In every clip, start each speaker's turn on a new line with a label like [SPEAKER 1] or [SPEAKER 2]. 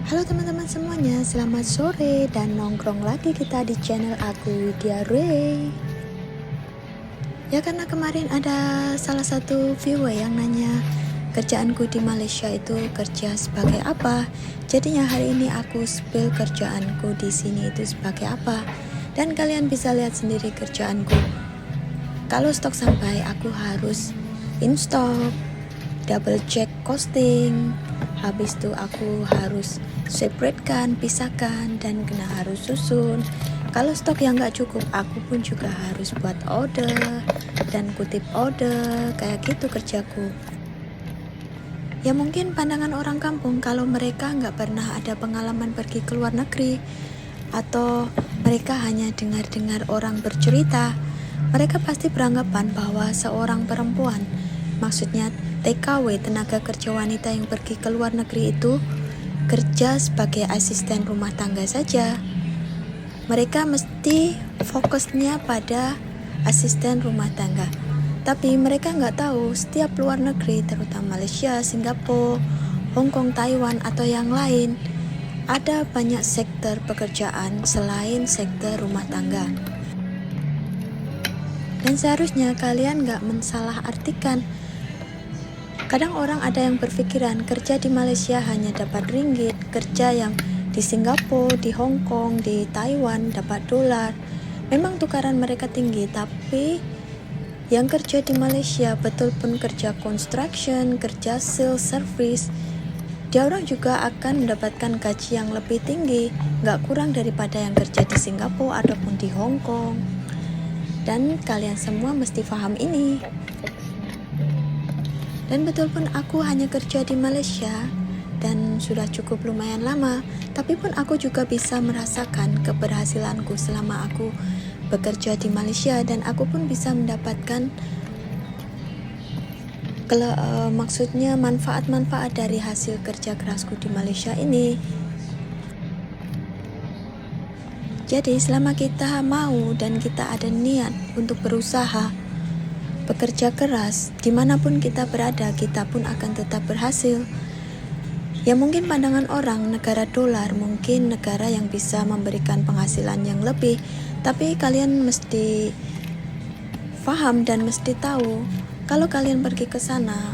[SPEAKER 1] Halo teman-teman semuanya, selamat sore dan nongkrong lagi kita di channel aku Widya Ray. Ya, karena kemarin ada salah satu viewer yang nanya kerjaanku di Malaysia itu kerja sebagai apa. Jadinya hari ini aku spill kerjaanku di sini itu sebagai apa. Dan kalian bisa lihat sendiri kerjaanku. Kalau stok sampai aku harus in stock, double check costing, habis itu aku harus separatekan, pisahkan, dan kena harus susun. Kalau stok yang nggak cukup, aku pun juga harus buat order dan kutip order, kayak gitu kerjaku. Ya mungkin pandangan orang kampung kalau mereka nggak pernah ada pengalaman pergi ke luar negeri, atau mereka hanya dengar-dengar orang bercerita, mereka pasti beranggapan bahwa seorang perempuan, maksudnya TKW, tenaga kerja wanita yang pergi ke luar negeri itu kerja sebagai asisten rumah tangga saja. Mereka mesti fokusnya pada asisten rumah tangga. Tapi mereka nggak tahu setiap luar negeri, terutama Malaysia, Singapura, Hong Kong, Taiwan, atau yang lain, ada banyak sektor pekerjaan selain sektor rumah tangga. Dan seharusnya kalian nggak mensalahartikan. Kadang orang ada yang berpikiran kerja di Malaysia hanya dapat ringgit, kerja yang di Singapura, di Hong Kong, di Taiwan dapat dolar. Memang tukaran mereka tinggi, tapi yang kerja di Malaysia betul pun kerja construction, kerja sales service, dia orang juga akan mendapatkan gaji yang lebih tinggi, nggak kurang daripada yang kerja di Singapura ataupun di Hong Kong. Dan kalian semua mesti paham ini. Dan betul pun aku hanya kerja di Malaysia dan sudah cukup lumayan lama, tapi pun aku juga bisa merasakan keberhasilanku selama aku bekerja di Malaysia, dan aku pun bisa mendapatkan maksudnya manfaat-manfaat dari hasil kerja kerasku di Malaysia ini. Jadi selama kita mau dan kita ada niat untuk berusaha, bekerja keras, dimanapun kita berada, kita pun akan tetap berhasil. Ya mungkin pandangan orang negara dolar, mungkin negara yang bisa memberikan penghasilan yang lebih, tapi kalian mesti paham dan mesti tahu, kalau kalian pergi ke sana,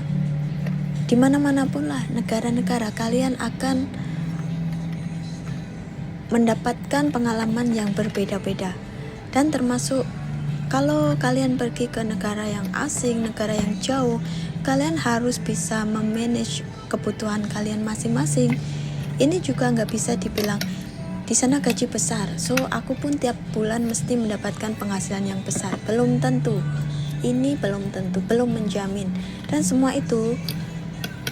[SPEAKER 1] dimana-mana pun lah negara-negara, kalian akan mendapatkan pengalaman yang berbeda-beda. Dan termasuk kalau kalian pergi ke negara yang asing, negara yang jauh, kalian harus bisa memanage kebutuhan kalian masing-masing. Ini juga nggak bisa dibilang di sana gaji besar, so aku pun tiap bulan mesti mendapatkan penghasilan yang besar. Belum tentu. Ini belum tentu, belum menjamin. Dan semua itu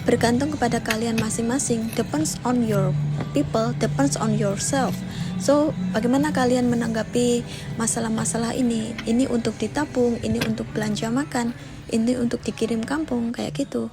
[SPEAKER 1] bergantung kepada kalian masing-masing. Depends on your people, depends on yourself. So, bagaimana kalian menanggapi masalah-masalah ini? Ini untuk ditabung, ini untuk belanja makan, ini untuk dikirim kampung, kayak gitu.